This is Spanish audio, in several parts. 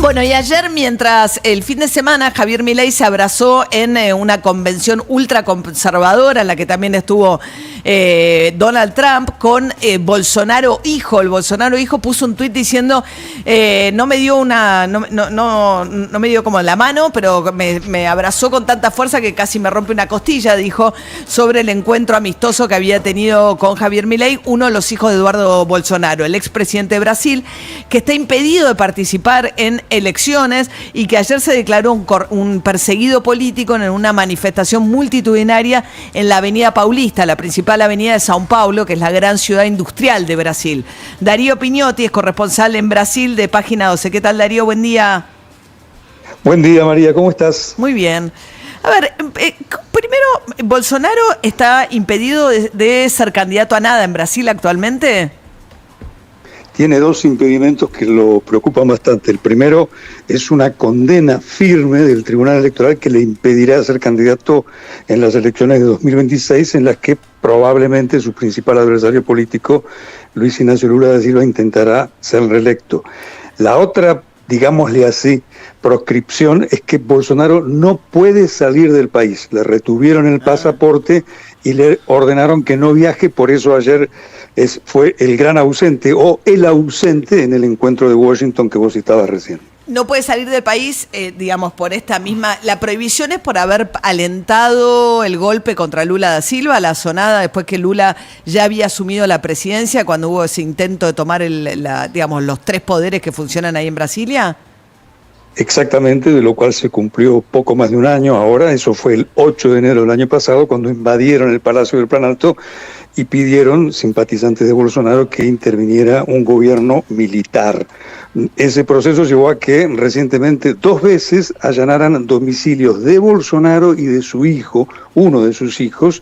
Bueno, y ayer, mientras el fin de semana Javier Milei se abrazó en una convención ultraconservadora en la que también estuvo Donald Trump con Bolsonaro hijo. El Bolsonaro hijo puso un tuit diciendo no me dio como la mano, pero me abrazó con tanta fuerza que casi me rompe una costilla, dijo, sobre el encuentro amistoso que había tenido con Javier Milei, uno de los hijos de Eduardo Bolsonaro, el expresidente de Brasil, que está impedido de participar en elecciones y que ayer se declaró un perseguido político en una manifestación multitudinaria en la Avenida Paulista, la principal avenida de São Paulo, que es la gran ciudad industrial de Brasil. Darío Piñotti es corresponsal en Brasil de Página 12. ¿Qué tal, Darío? Buen día. Buen día, María. ¿Cómo estás? Muy bien. A ver, primero, ¿Bolsonaro está impedido de ser candidato a nada en Brasil actualmente? Tiene dos impedimentos que lo preocupan bastante. El primero es una condena firme del Tribunal Electoral que le impedirá ser candidato en las elecciones de 2026, en las que probablemente su principal adversario político, Luis Ignacio Lula da Silva, intentará ser reelecto. La otra, digámosle así, proscripción es que Bolsonaro no puede salir del país. Le retuvieron el pasaporte y le ordenaron que no viaje, por eso ayer fue el gran ausente o el ausente en el encuentro de Washington que vos citabas recién. No puede salir del país, digamos, por esta misma... La prohibición es por haber alentado el golpe contra Lula da Silva, la sonada después que Lula ya había asumido la presidencia, cuando hubo ese intento de tomar digamos, los tres poderes que funcionan ahí en Brasilia. Exactamente, de lo cual se cumplió poco más de un año ahora. Eso fue el 8 de enero del año pasado, cuando invadieron el Palacio del Planalto y pidieron, simpatizantes de Bolsonaro, que interviniera un gobierno militar. Ese proceso llevó a que recientemente 2 veces allanaran domicilios de Bolsonaro y de su hijo, uno de sus hijos,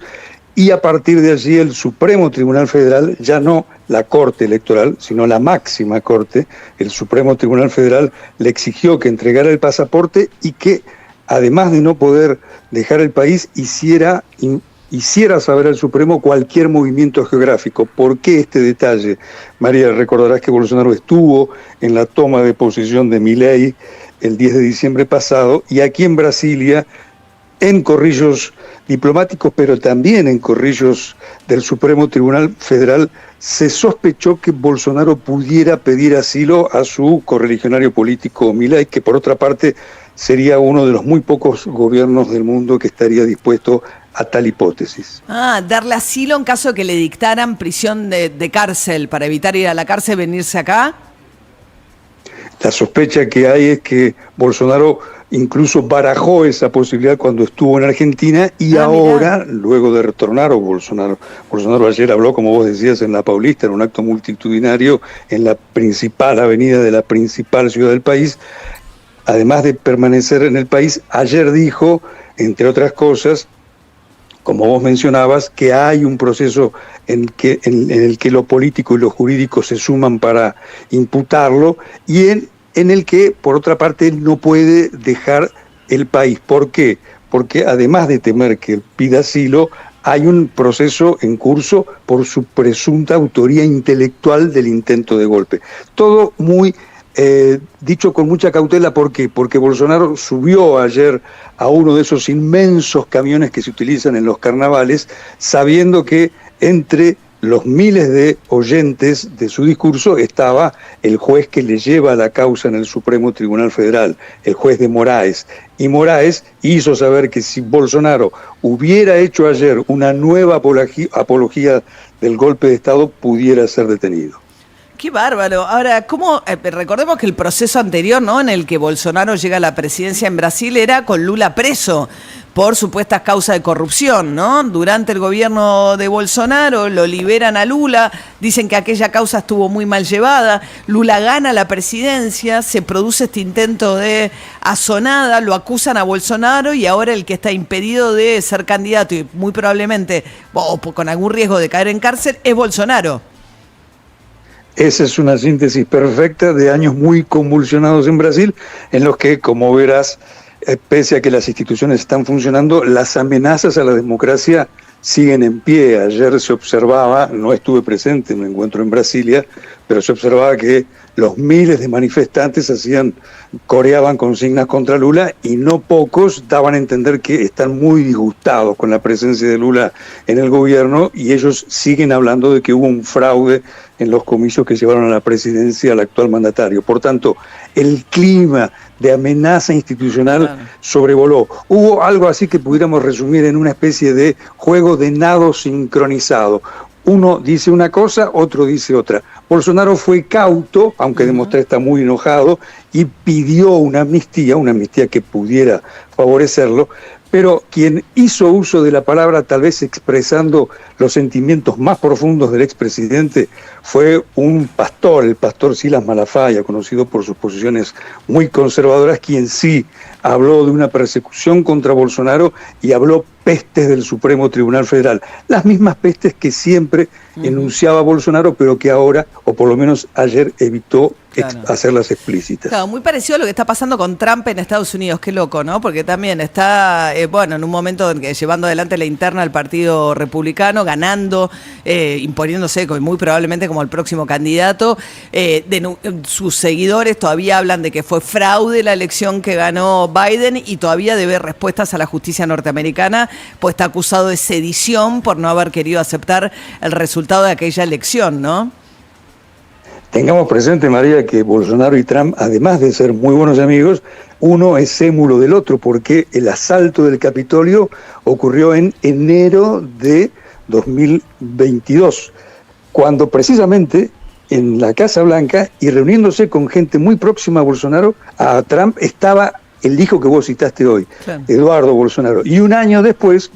y a partir de allí el Supremo Tribunal Federal, ya no la Corte Electoral, sino la máxima Corte, el Supremo Tribunal Federal le exigió que entregara el pasaporte y que, además de no poder dejar el país, hiciera saber al Supremo cualquier movimiento geográfico. ¿Por qué este detalle? María, recordarás que Bolsonaro estuvo en la toma de posesión de Milei el 10 de diciembre pasado, y aquí en Brasilia, en corrillos diplomáticos, pero también en corrillos del Supremo Tribunal Federal, se sospechó que Bolsonaro pudiera pedir asilo a su correligionario político Milei, que por otra parte sería uno de los muy pocos gobiernos del mundo que estaría dispuesto a tal hipótesis. Darle asilo en caso de que le dictaran prisión de cárcel, para evitar ir a la cárcel, venirse acá. La sospecha que hay es que Bolsonaro incluso barajó esa posibilidad cuando estuvo en Argentina y ahora, mirá, luego de retornar, Bolsonaro ayer habló, como vos decías, en la Paulista, en un acto multitudinario en la principal avenida de la principal ciudad del país. Además de permanecer en el país, ayer dijo, entre otras cosas, como vos mencionabas, que hay un proceso en el que lo político y lo jurídico se suman para imputarlo, y en el que, por otra parte, él no puede dejar el país. ¿Por qué? Porque además de temer que pida asilo, hay un proceso en curso por su presunta autoría intelectual del intento de golpe. Todo muy dicho con mucha cautela. ¿Por qué? Porque Bolsonaro subió ayer a uno de esos inmensos camiones que se utilizan en los carnavales, sabiendo que entre los miles de oyentes de su discurso estaba el juez que le lleva la causa en el Supremo Tribunal Federal, el juez de Moraes. Y Moraes hizo saber que si Bolsonaro hubiera hecho ayer una nueva apología del golpe de Estado, pudiera ser detenido. Qué bárbaro. Ahora, ¿cómo? Recordemos que el proceso anterior, ¿no?, en el que Bolsonaro llega a la presidencia en Brasil era con Lula preso por supuestas causas de corrupción, ¿no? Durante el gobierno de Bolsonaro lo liberan a Lula, dicen que aquella causa estuvo muy mal llevada, Lula gana la presidencia, se produce este intento de asonada, lo acusan a Bolsonaro y ahora el que está impedido de ser candidato y muy probablemente con algún riesgo de caer en cárcel es Bolsonaro. Esa es una síntesis perfecta de años muy convulsionados en Brasil, en los que, como verás, pese a que las instituciones están funcionando, las amenazas a la democracia siguen en pie. Ayer se observaba, no estuve presente en un encuentro en Brasilia, pero se observaba que los miles de manifestantes coreaban consignas contra Lula y no pocos daban a entender que están muy disgustados con la presencia de Lula en el gobierno y ellos siguen hablando de que hubo un fraude en los comicios que llevaron a la presidencia al actual mandatario. Por tanto, el clima de amenaza institucional sobrevoló. Hubo algo así que pudiéramos resumir en una especie de juego de nado sincronizado. Uno dice una cosa, otro dice otra. Bolsonaro fue cauto, aunque demostré está muy enojado, y pidió una amnistía que pudiera favorecerlo, pero quien hizo uso de la palabra, tal vez expresando los sentimientos más profundos del expresidente, fue un pastor, el pastor Silas Malafaia, conocido por sus posiciones muy conservadoras, quien sí habló de una persecución contra Bolsonaro y habló pestes del Supremo Tribunal Federal. Las mismas pestes que siempre enunciaba Bolsonaro, pero que ahora, o por lo menos ayer, evitó hacerlas explícitas. Claro, muy parecido a lo que está pasando con Trump en Estados Unidos, qué loco, ¿no? Porque también está, en un momento en que llevando adelante la interna del Partido Republicano, ganando, imponiéndose muy probablemente como el próximo candidato. Sus seguidores todavía hablan de que fue fraude la elección que ganó Biden y todavía debe respuestas a la justicia norteamericana, pues está acusado de sedición por no haber querido aceptar el resultado de aquella elección, ¿no? Tengamos presente, María, que Bolsonaro y Trump, además de ser muy buenos amigos, uno es émulo del otro, porque el asalto del Capitolio ocurrió en enero de 2022, cuando precisamente en la Casa Blanca y reuniéndose con gente muy próxima a Bolsonaro, a Trump, estaba el hijo que vos citaste hoy, Eduardo Bolsonaro. Y un año después,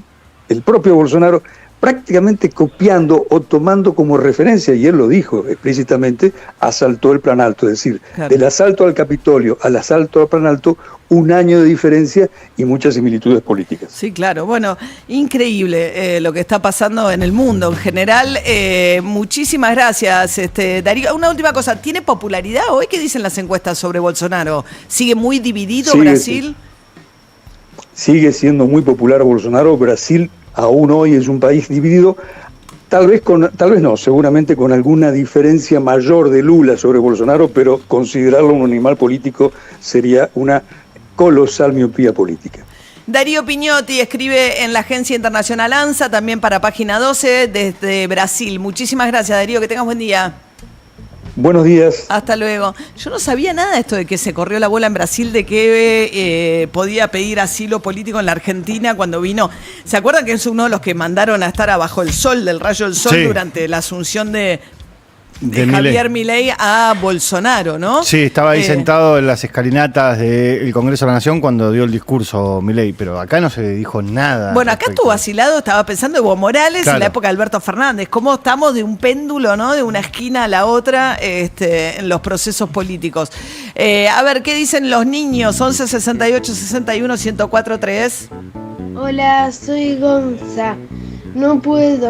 el propio Bolsonaro, prácticamente copiando o tomando como referencia, y él lo dijo explícitamente, asaltó el Plan Alto. Es decir, del asalto al Capitolio al asalto al Plan Alto, un año de diferencia y muchas similitudes políticas. Sí, claro. Bueno, increíble lo que está pasando en el mundo en general. Muchísimas gracias, Darío. Una última cosa, ¿tiene popularidad hoy? ¿Qué dicen las encuestas sobre Bolsonaro? ¿Sigue muy dividido Brasil? Sigue siendo muy popular Bolsonaro. Brasil aún hoy es un país dividido, tal vez no, seguramente con alguna diferencia mayor de Lula sobre Bolsonaro, pero considerarlo un animal político sería una colosal miopía política. Darío Pignotti escribe en la agencia internacional ANSA, también para Página 12, desde Brasil. Muchísimas gracias, Darío, que tengas buen día. Buenos días. Hasta luego. Yo no sabía nada de esto de que se corrió la bola en Brasil de que podía pedir asilo político en la Argentina cuando vino. ¿Se acuerdan que es uno de los que mandaron a estar abajo el sol, del rayo del sol, durante la asunción de Javier Milei a Bolsonaro, ¿no? Sí, estaba ahí sentado en las escalinatas del Congreso de la Nación cuando dio el discurso Milei, pero acá no se dijo nada. Bueno, acá estuvo asilado, estaba pensando Evo Morales en la época de Alberto Fernández, cómo estamos de un péndulo, ¿no? De una esquina a la otra en los procesos políticos. A ver, ¿qué dicen los niños? 11 68 61 1043. Hola, soy Gonza. No puedo